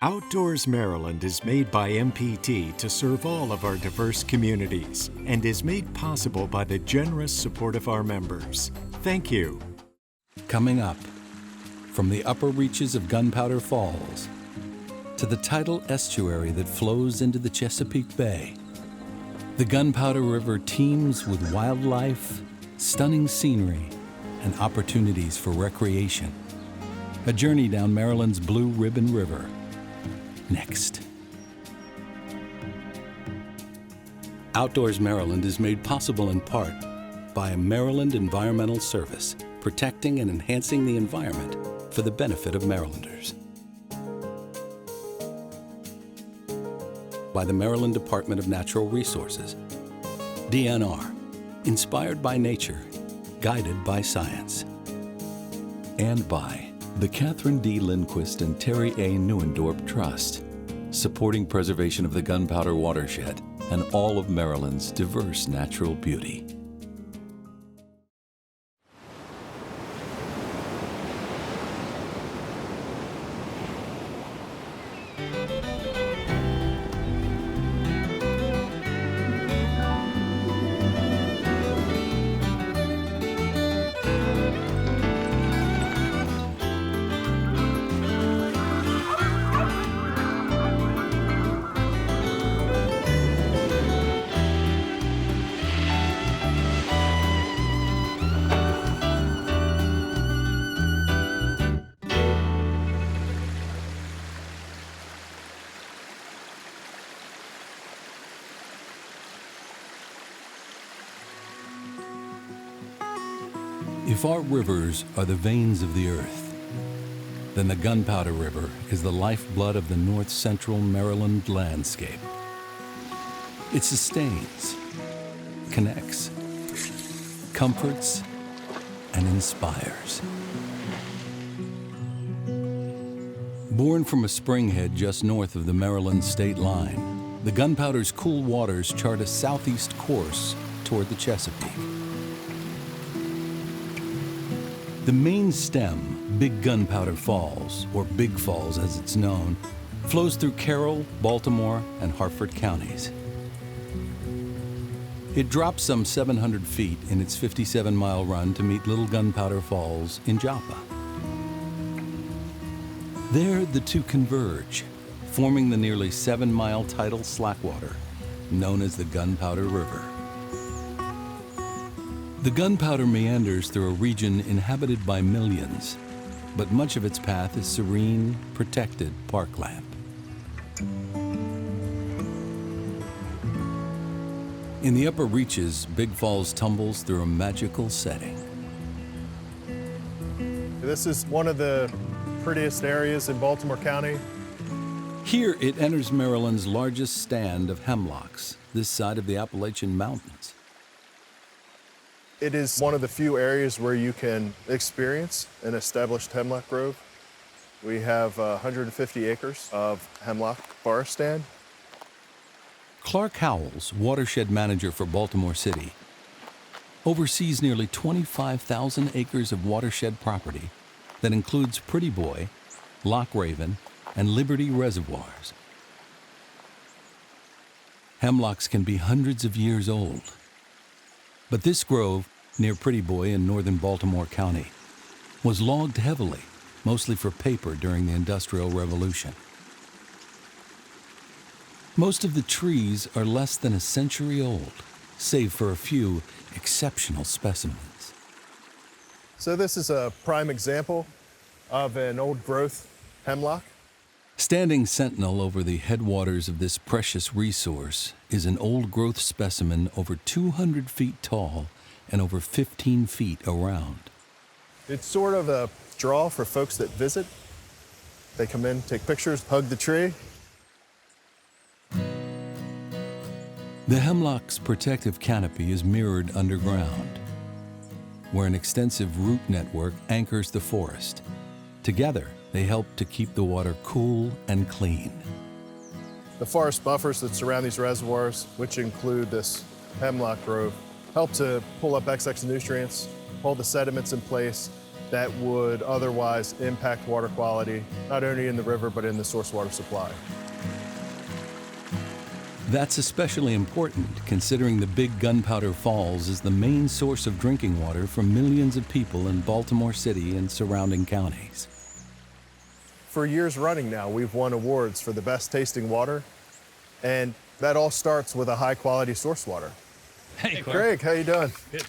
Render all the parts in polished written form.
Outdoors Maryland is made by MPT to serve all of our diverse communities and is made possible by the generous support of our members. Thank you. Coming up, from the upper reaches of Gunpowder Falls to the tidal estuary that flows into the Chesapeake Bay, the Gunpowder River teems with wildlife, stunning scenery, and opportunities for recreation. A journey down Maryland's Blue Ribbon River. Next. Outdoors Maryland is made possible in part by Maryland Environmental Service, protecting and enhancing the environment for the benefit of Marylanders. By the Maryland Department of Natural Resources, DNR, inspired by nature, guided by science. And by the Catherine D. Lindquist and Terry A. Neuendorp Trust, supporting preservation of the Gunpowder watershed and all of Maryland's diverse natural beauty. If our rivers are the veins of the earth, then the Gunpowder River is the lifeblood of the north central Maryland landscape. It sustains, connects, comforts, and inspires. Born from a springhead just north of the Maryland state line, the Gunpowder's cool waters chart a southeast course toward the Chesapeake. The main stem, Big Gunpowder Falls, or Big Falls as it's known, flows through Carroll, Baltimore, and Harford counties. It drops some 700 feet in its 57-mile run to meet Little Gunpowder Falls in Joppa. There, the two converge, forming the nearly 7-mile tidal slackwater, known as the Gunpowder River. The Gunpowder meanders through a region inhabited by millions, but much of its path is serene, protected parkland. In the upper reaches, Big Falls tumbles through a magical setting. This is one of the prettiest areas in Baltimore County. Here, it enters Maryland's largest stand of hemlocks, this side of the Appalachian Mountains. It is one of the few areas where you can experience an established hemlock grove. We have 150 acres of hemlock forest stand. Clark Howells, watershed manager for Baltimore City, oversees nearly 25,000 acres of watershed property that includes Pretty Boy, Loch Raven, and Liberty reservoirs. Hemlocks can be hundreds of years old. But this grove, near Pretty Boy in northern Baltimore County, was logged heavily, mostly for paper during the Industrial Revolution. Most of the trees are less than a century old, save for a few exceptional specimens. So this is a prime example of an old growth hemlock. Standing sentinel over the headwaters of this precious resource is an old-growth specimen over 200 feet tall and over 15 feet around. It's sort of a draw for folks that visit. They come in, take pictures, hug the tree. The hemlock's protective canopy is mirrored underground, where an extensive root network anchors the forest. Together, they help to keep the water cool and clean. The forest buffers that surround these reservoirs, which include this hemlock grove, help to pull up excess nutrients, hold the sediments in place, that would otherwise impact water quality, not only in the river, but in the source water supply. That's especially important considering the Big Gunpowder Falls is the main source of drinking water for millions of people in Baltimore City and surrounding counties. For years running now, we've won awards for the best tasting water, and that all starts with a high-quality source water. Hey, Craig, how you doing? Good.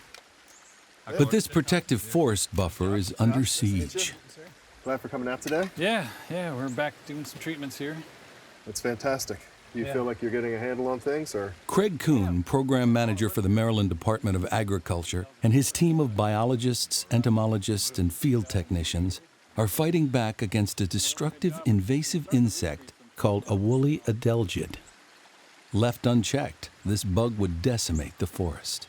But this protective forest buffer is under siege. Glad for coming out today. Yeah, we're back doing some treatments here. That's fantastic. Do you Yeah. feel like you're getting a handle on things, or? Craig Kuhn, program manager for the Maryland Department of Agriculture, and his team of biologists, entomologists, and field technicians are fighting back against a destructive invasive insect called a woolly adelgid. Left unchecked, this bug would decimate the forest.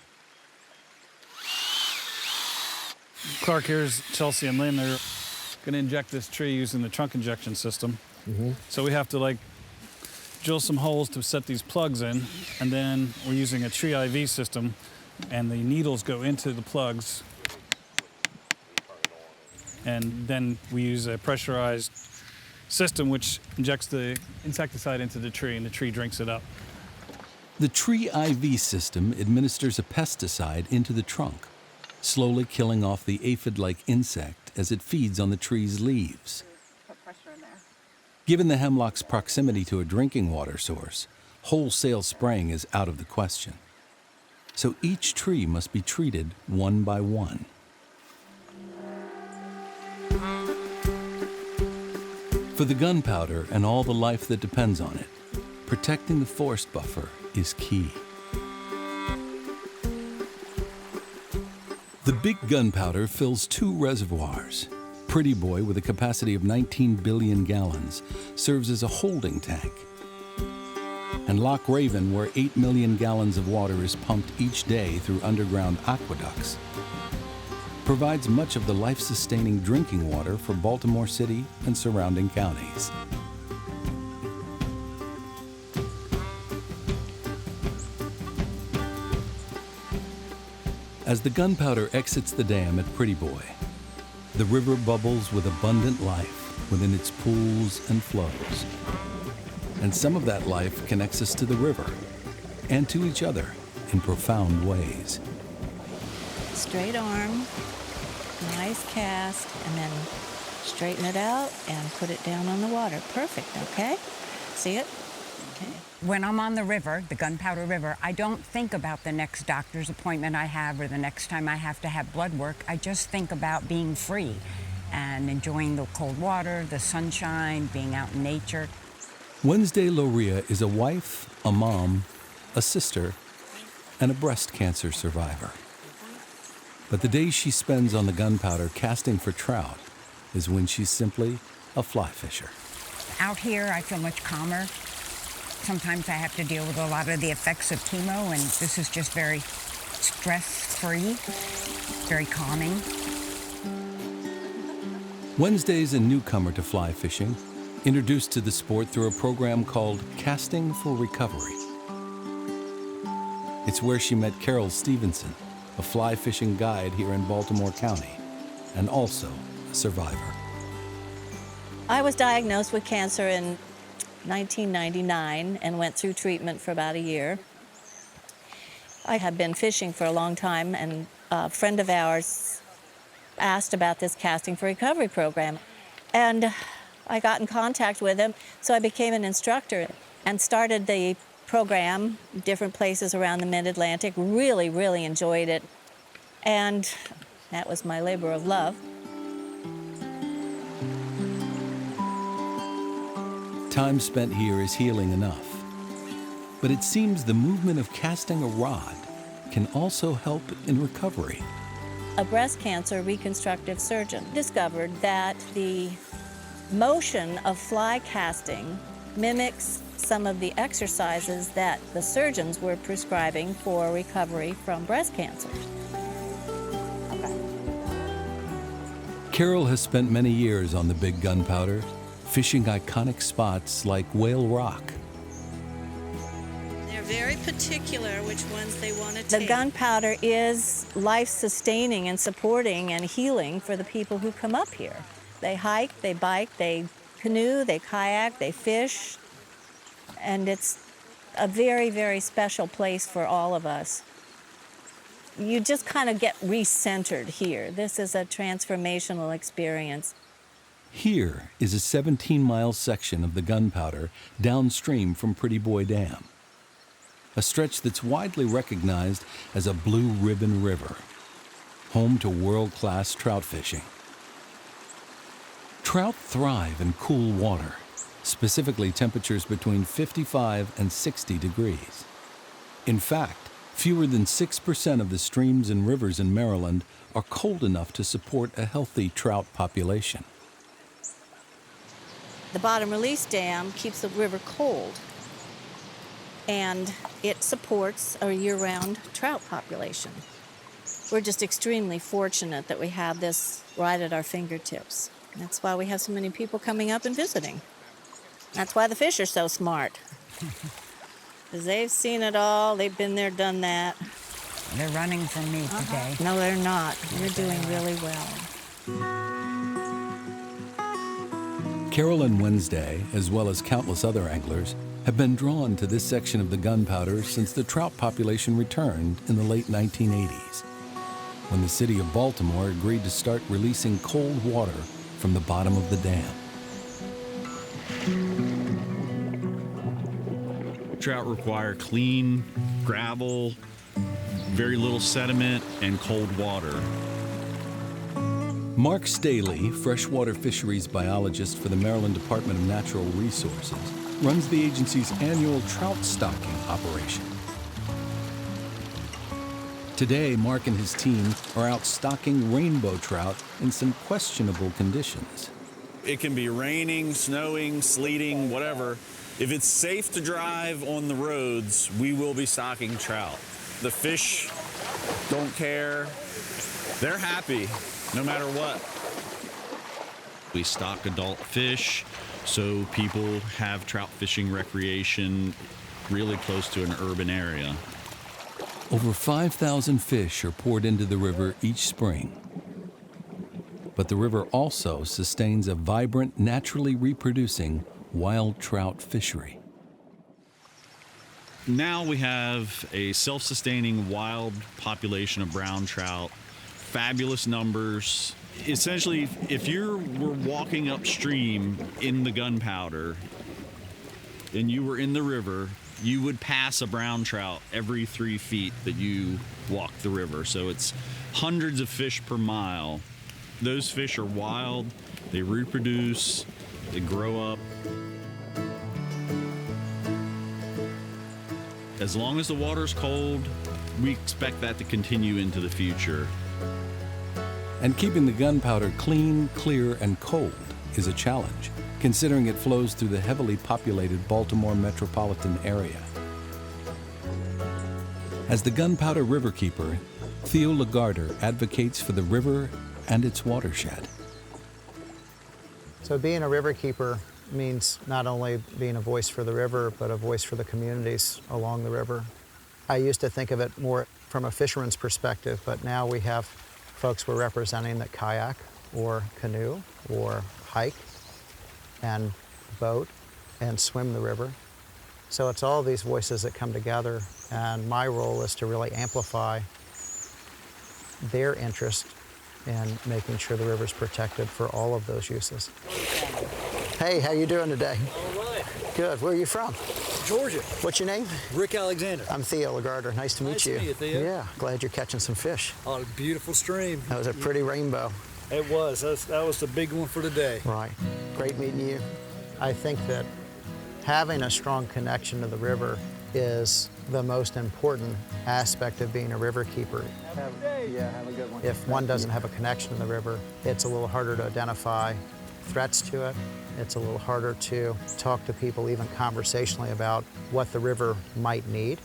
Clark, here's Chelsea and Lynn. They're going to inject this tree using the trunk injection system. So we have to drill some holes to set these plugs in, and then we're using a tree IV system, and the needles go into the plugs, and then we use a pressurized system which injects the insecticide into the tree, and the tree drinks it up. The tree IV system administers a pesticide into the trunk, slowly killing off the aphid-like insect as it feeds on the tree's leaves. Given the hemlock's proximity to a drinking water source, wholesale spraying is out of the question. So each tree must be treated one by one. For the gunpowder and all the life that depends on it, protecting the forest buffer is key. The Big Gunpowder fills 2 reservoirs. Pretty Boy, with a capacity of 19 billion gallons, serves as a holding tank. And Loch Raven, where 8 million gallons of water is pumped each day through underground aqueducts, provides much of the life-sustaining drinking water for Baltimore City and surrounding counties. As the gunpowder exits the dam at Pretty Boy, the river bubbles with abundant life within its pools and flows. And some of that life connects us to the river and to each other in profound ways. Straight arm, nice cast, and then straighten it out and put it down on the water. Perfect, okay? See it? Okay. When I'm on the river, the Gunpowder River, I don't think about the next doctor's appointment I have or the next time I have to have blood work. I just think about being free and enjoying the cold water, the sunshine, being out in nature. Wednesday Loria is a wife, a mom, a sister, and a breast cancer survivor. But the days she spends on the gunpowder casting for trout is when she's simply a fly fisher. Out here, I feel much calmer. Sometimes I have to deal with a lot of the effects of chemo, and this is just very stress-free, very calming. Wednesday's a newcomer to fly fishing, introduced to the sport through a program called Casting for Recovery. It's where she met Carol Stevenson, a fly fishing guide here in Baltimore County, and also a survivor. I was diagnosed with cancer in 1999 and went through treatment for about a year. I had been fishing for a long time, and a friend of ours asked about this Casting for Recovery program. And I got in contact with him, so I became an instructor and started the program, different places around the Mid-Atlantic. Really, really enjoyed it. And that was my labor of love. Time spent here is healing enough. But it seems the movement of casting a rod can also help in recovery. A breast cancer reconstructive surgeon discovered that the motion of fly casting mimics some of the exercises that the surgeons were prescribing for recovery from breast cancer. Carol has spent many years on the Big Gunpowder, fishing iconic spots like Whale Rock. There they're very particular which ones they want to take. The take. gunpowder is life-sustaining and supporting and healing for the people who come up here. They hike, they bike, they canoe, they kayak, they fish, and it's a very, very special place for all of us. You just kind of get recentered here. This is a transformational experience. Here is a 17-mile section of the Gunpowder downstream from Pretty Boy Dam, a stretch that's widely recognized as a Blue Ribbon River, home to world-class trout fishing. Trout thrive in cool water, specifically temperatures between 55 and 60 degrees. In fact, fewer than 6% of the streams and rivers in Maryland are cold enough to support a healthy trout population. The bottom release dam keeps the river cold, and it supports a year-round trout population. We're just extremely fortunate that we have this right at our fingertips. That's why we have so many people coming up and visiting. That's why the fish are so smart. Because they've seen it all, they've been there, done that. They're running from me today. No, they're not. You're doing really well. Carol and Wednesday, as well as countless other anglers, have been drawn to this section of the Gunpowder since the trout population returned in the late 1980s, when the city of Baltimore agreed to start releasing cold water from the bottom of the dam. Trout require clean gravel, very little sediment, and cold water. Mark Staley, freshwater fisheries biologist for the Maryland Department of Natural Resources, runs the agency's annual trout stocking operation. Today, Mark and his team are out stocking rainbow trout in some questionable conditions. It can be raining, snowing, sleeting, whatever. If it's safe to drive on the roads, we will be stocking trout. The fish don't care. They're happy, no matter what. We stock adult fish, so people have trout fishing recreation really close to an urban area. Over 5,000 fish are poured into the river each spring. But the river also sustains a vibrant, naturally reproducing wild trout fishery. Now we have a self-sustaining wild population of brown trout, fabulous numbers. Essentially, if you were walking upstream in the Gunpowder and you were in the river, you would pass a brown trout every 3 feet that you walk the river. So it's hundreds of fish per mile. Those fish are wild, they reproduce, they grow up. As long as the water's cold, we expect that to continue into the future. And keeping the Gunpowder clean, clear, and cold is a challenge, considering it flows through the heavily populated Baltimore metropolitan area. As the Gunpowder Riverkeeper, Theo Lagarder advocates for the river and its watershed. So being a riverkeeper means not only being a voice for the river, but a voice for the communities along the river. I used to think of it more from a fisherman's perspective, but now we have folks we're representing that kayak or canoe or hike and boat and swim the river. So it's all these voices that come together, and my role is to really amplify their interest in making sure the river's protected for all of those uses. Hey, how you doing today? All right. Good. Where are you from? Georgia. What's your name? Rick Alexander. I'm Theo Lagarder. Nice to meet you. Nice to meet you, Theo. Yeah, glad you're catching some fish. Oh, a beautiful stream. That was a pretty rainbow. It was. That was the big one for today. Right. Great meeting you. I think that having a strong connection to the river is the most important aspect of being a river keeper. Have a good one. If one doesn't have a connection to the river, it's a little harder to identify threats to it. It's a little harder to talk to people even conversationally about what the river might need.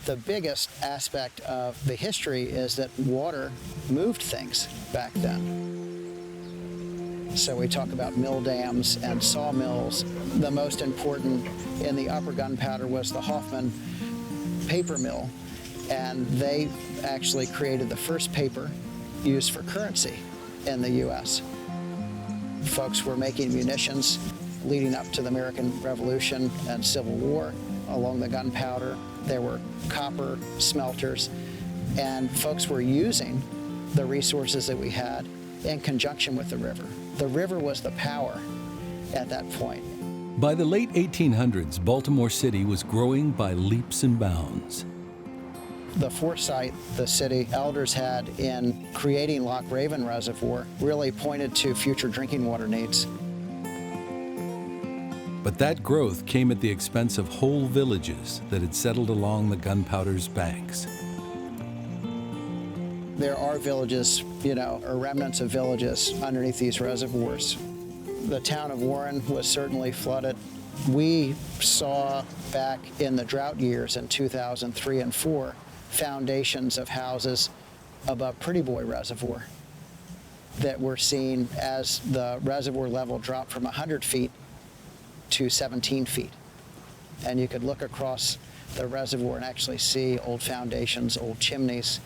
The biggest aspect of the history is that water moved things back then. So we talk about mill dams and sawmills. The most important in the upper Gunpowder was the Hoffman paper mill, and they actually created the first paper used for currency in the U.S. Folks were making munitions leading up to the American Revolution and Civil War along the Gunpowder. There were copper smelters, and folks were using the resources that we had in conjunction with the river. The river was the power at that point. By the late 1800s, Baltimore City was growing by leaps and bounds. The foresight the city elders had in creating Loch Raven Reservoir really pointed to future drinking water needs. But that growth came at the expense of whole villages that had settled along the Gunpowder's banks. There are villages, or remnants of villages underneath these reservoirs. The town of Warren was certainly flooded. We saw back in the drought years in 2003 and 4 foundations of houses above Pretty Boy Reservoir that were seen as the reservoir level dropped from 100 feet to 17 feet. And you could look across the reservoir and actually see old foundations, old chimneys.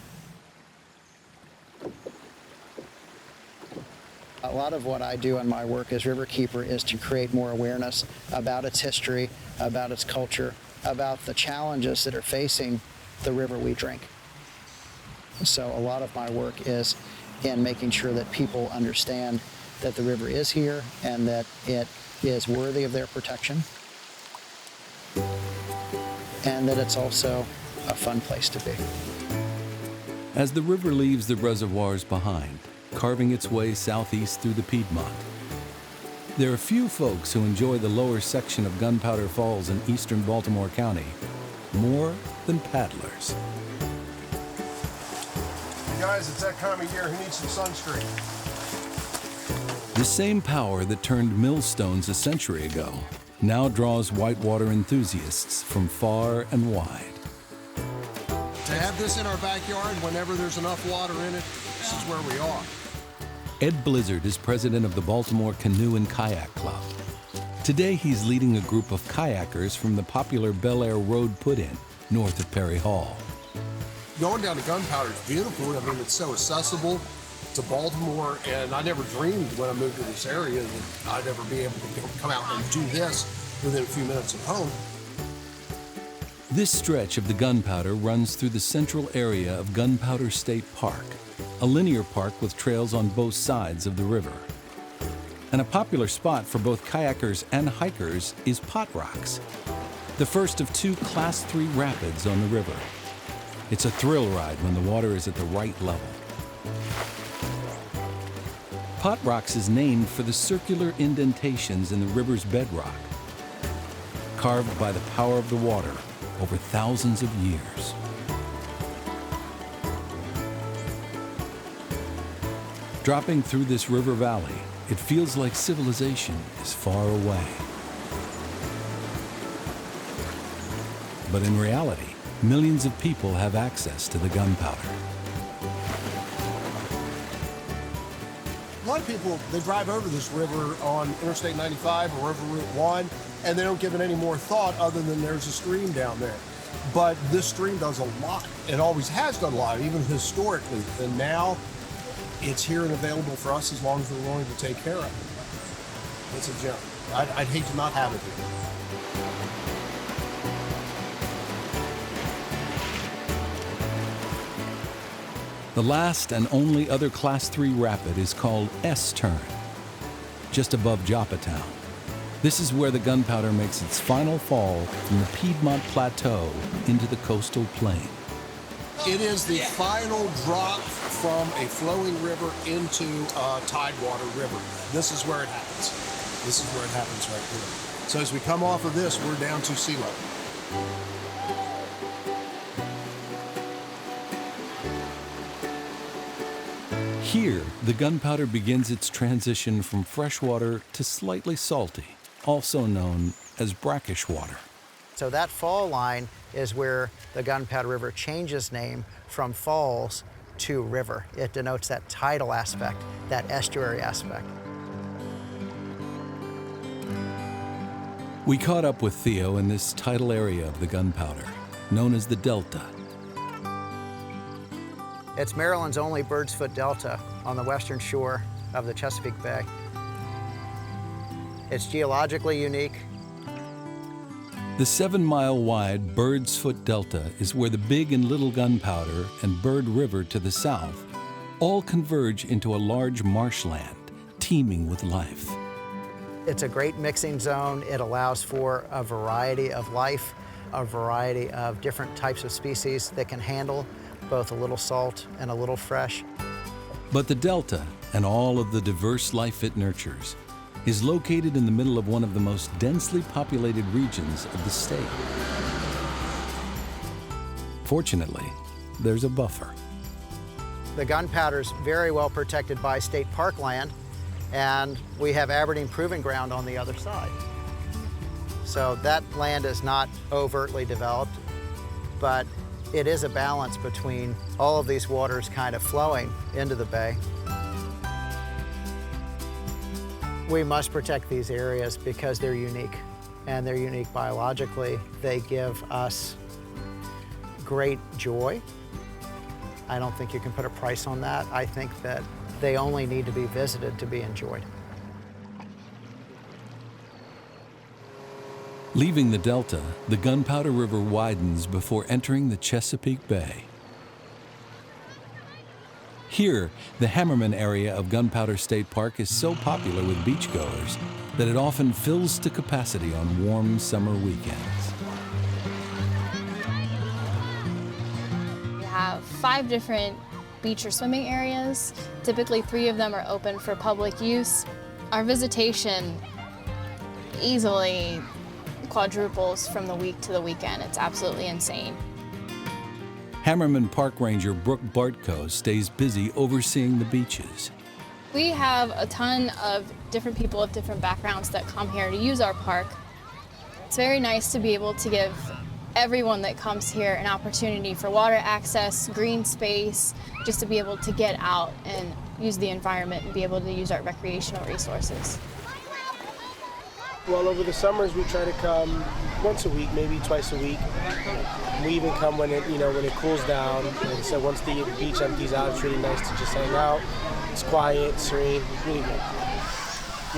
A lot of what I do in my work as riverkeeper is to create more awareness about its history, about its culture, about the challenges that are facing the river we drink. So a lot of my work is in making sure that people understand that the river is here and that it is worthy of their protection, and that it's also a fun place to be. As the river leaves the reservoirs behind, carving its way southeast through the Piedmont, there are few folks who enjoy the lower section of Gunpowder Falls in eastern Baltimore County more than paddlers. Guys, it's that time of year. Who needs some sunscreen? The same power that turned millstones a century ago now draws whitewater enthusiasts from far and wide. To have this in our backyard whenever there's enough water in it, this is where we are. Ed Blizzard is president of the Baltimore Canoe and Kayak Club. Today he's leading a group of kayakers from the popular Bel Air Road Put-In, north of Perry Hall. Going down to Gunpowder is beautiful. I mean, it's so accessible to Baltimore, and I never dreamed when I moved to this area that I'd ever be able to come out and do this within a few minutes of home. This stretch of the Gunpowder runs through the central area of Gunpowder State Park, a linear park with trails on both sides of the river. And a popular spot for both kayakers and hikers is Pot Rocks, the first of 2 Class 3 rapids on the river. It's a thrill ride when the water is at the right level. Pot Rocks is named for the circular indentations in the river's bedrock, carved by the power of the water over thousands of years. Dropping through this river valley, it feels like civilization is far away. But in reality, millions of people have access to the Gunpowder. A lot of people, they drive over this river on Interstate 95 or over Route 1, and they don't give it any more thought other than there's a stream down there. But this stream does a lot. It always has done a lot, even historically. And now it's here and available for us as long as we're willing to take care of it. It's a gem. I'd hate to not have it here. The last and only other Class 3 rapid is called S-Turn, just above Joppatown. This is where the Gunpowder makes its final fall from the Piedmont Plateau into the coastal plain. It is the final drop from a flowing river into a tidewater river. This is where it happens. This is where it happens right here. So as we come off of this, we're down to sea level. Here, the Gunpowder begins its transition from freshwater to slightly salty, also known as brackish water. So that fall line is where the Gunpowder River changes name from falls to river. It denotes that tidal aspect, that estuary aspect. We caught up with Theo in this tidal area of the Gunpowder, known as the Delta. It's Maryland's only bird's foot delta on the western shore of the Chesapeake Bay. It's geologically unique. The 7-mile-wide Bird's Foot Delta is where the Big and Little Gunpowder and Bird River to the south all converge into a large marshland teeming with life. It's a great mixing zone. It allows for a variety of life, a variety of different types of species that can handle both a little salt and a little fresh. But the Delta and all of the diverse life it nurtures is located in the middle of one of the most densely populated regions of the state. Fortunately, there's a buffer. The Gunpowder's very well protected by state park land, and we have Aberdeen Proving Ground on the other side. So that land is not overtly developed, but it is a balance between all of these waters kind of flowing into the bay. We must protect these areas because they're unique, and they're unique biologically. They give us great joy. I don't think you can put a price on that. I think that they only need to be visited to be enjoyed. Leaving the Delta, the Gunpowder River widens before entering the Chesapeake Bay. Here, the Hammerman area of Gunpowder State Park is so popular with beachgoers that it often fills to capacity on warm summer weekends. We have 5 different beach or swimming areas. Typically 3 of them are open for public use. Our visitation easily quadruples from the week to the weekend. It's absolutely insane. Hammerman Park Ranger Brooke Bartko stays busy overseeing the beaches. We have a ton of different people of different backgrounds that come here to use our park. It's very nice to be able to give everyone that comes here an opportunity for water access, green space, just to be able to get out and use the environment and be able to use our recreational resources. Well, over the summers we try to come once a week, maybe twice a week. We even come when it, when it cools down. Like I said, once the beach empties out, it's really nice to just hang out. It's quiet, serene, really good.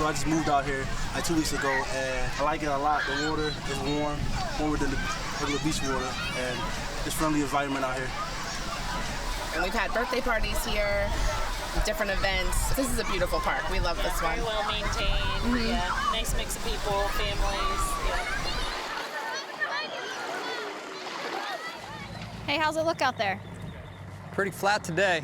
I just moved out here like 2 weeks ago, and I like it a lot. The water is warmer than the regular beach water, and it's friendly environment out here. And we've had birthday parties here, different events. This is a beautiful park. We love this one. Very well maintained. Yeah, nice mix of people, families. Yeah. Hey, how's it look out there? Pretty flat today.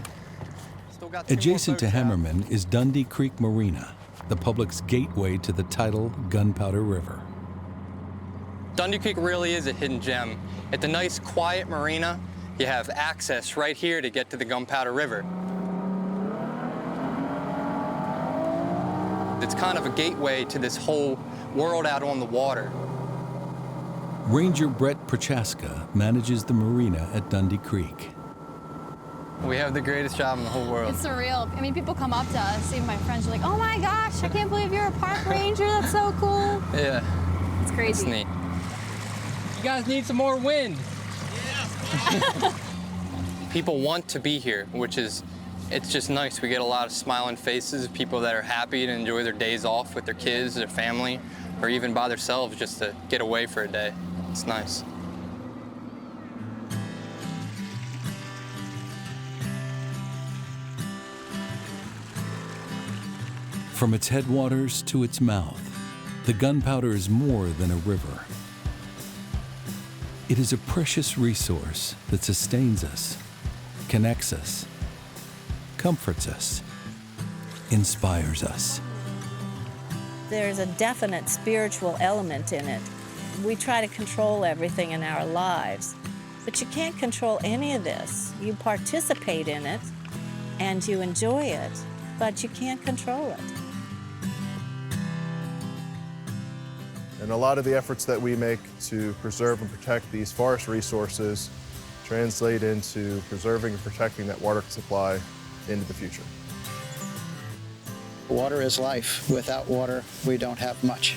Still got 3 Adjacent to more boats out. Hammerman is Dundee Creek Marina, the public's gateway to the tidal Gunpowder River. Dundee Creek really is a hidden gem. It's a nice, quiet marina. You have access right here to get to the Gunpowder River. It's kind of a gateway to this whole world out on the water. Ranger Brett Prochaska manages the marina at Dundee Creek. We have the greatest job in the whole world. It's surreal. I mean, people come up to us, even my friends are like, oh my gosh, I can't believe you're a park ranger. That's so cool. Yeah. It's crazy. It's neat. You guys need some more wind. Yeah. People want to be here, which is, it's just nice. We get a lot of smiling faces, people that are happy to enjoy their days off with their kids, their family, or even by themselves just to get away for a day. It's nice. From its headwaters to its mouth, the Gunpowder is more than a river. It is a precious resource that sustains us, connects us, comforts us, inspires us. There's a definite spiritual element in it. We try to control everything in our lives, but you can't control any of this. You participate in it and you enjoy it, but you can't control it. And a lot of the efforts that we make to preserve and protect these forest resources translate into preserving and protecting that water supply into the future. Water is life. Without water, we don't have much.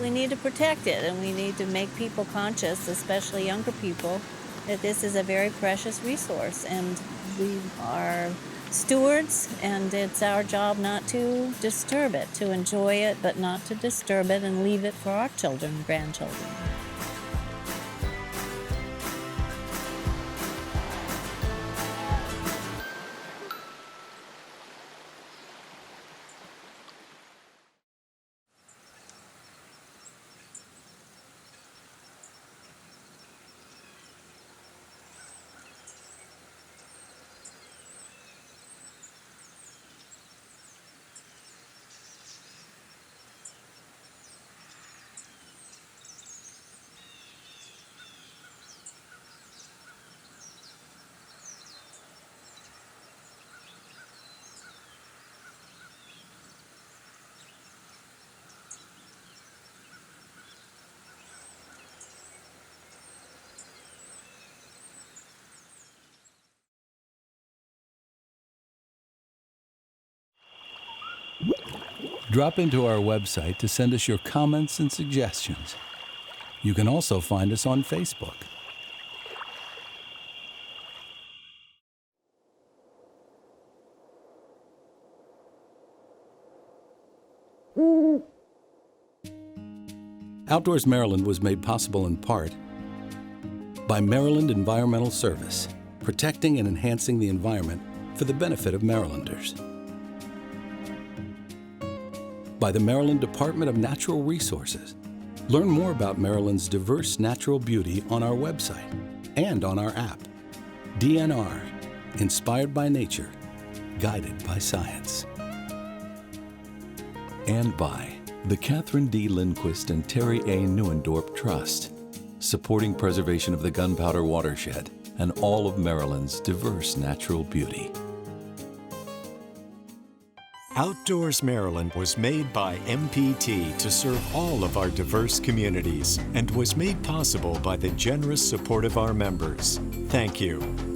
We need to protect it, and we need to make people conscious, especially younger people, that this is a very precious resource, and we are stewards, and it's our job not to disturb it, to enjoy it, but not to disturb it and leave it for our children and grandchildren. Drop into our website to send us your comments and suggestions. You can also find us on Facebook. Outdoors Maryland was made possible in part by Maryland Environmental Service, protecting and enhancing the environment for the benefit of Marylanders. By the Maryland Department of Natural Resources. Learn more about Maryland's diverse natural beauty on our website and on our app. DNR, inspired by nature, guided by science. And by the Catherine D. Lindquist and Terry A. Neuendorp Trust, supporting preservation of the gunpowder watershed and all of Maryland's diverse natural beauty. Outdoors Maryland was made by MPT to serve all of our diverse communities and was made possible by the generous support of our members. Thank you.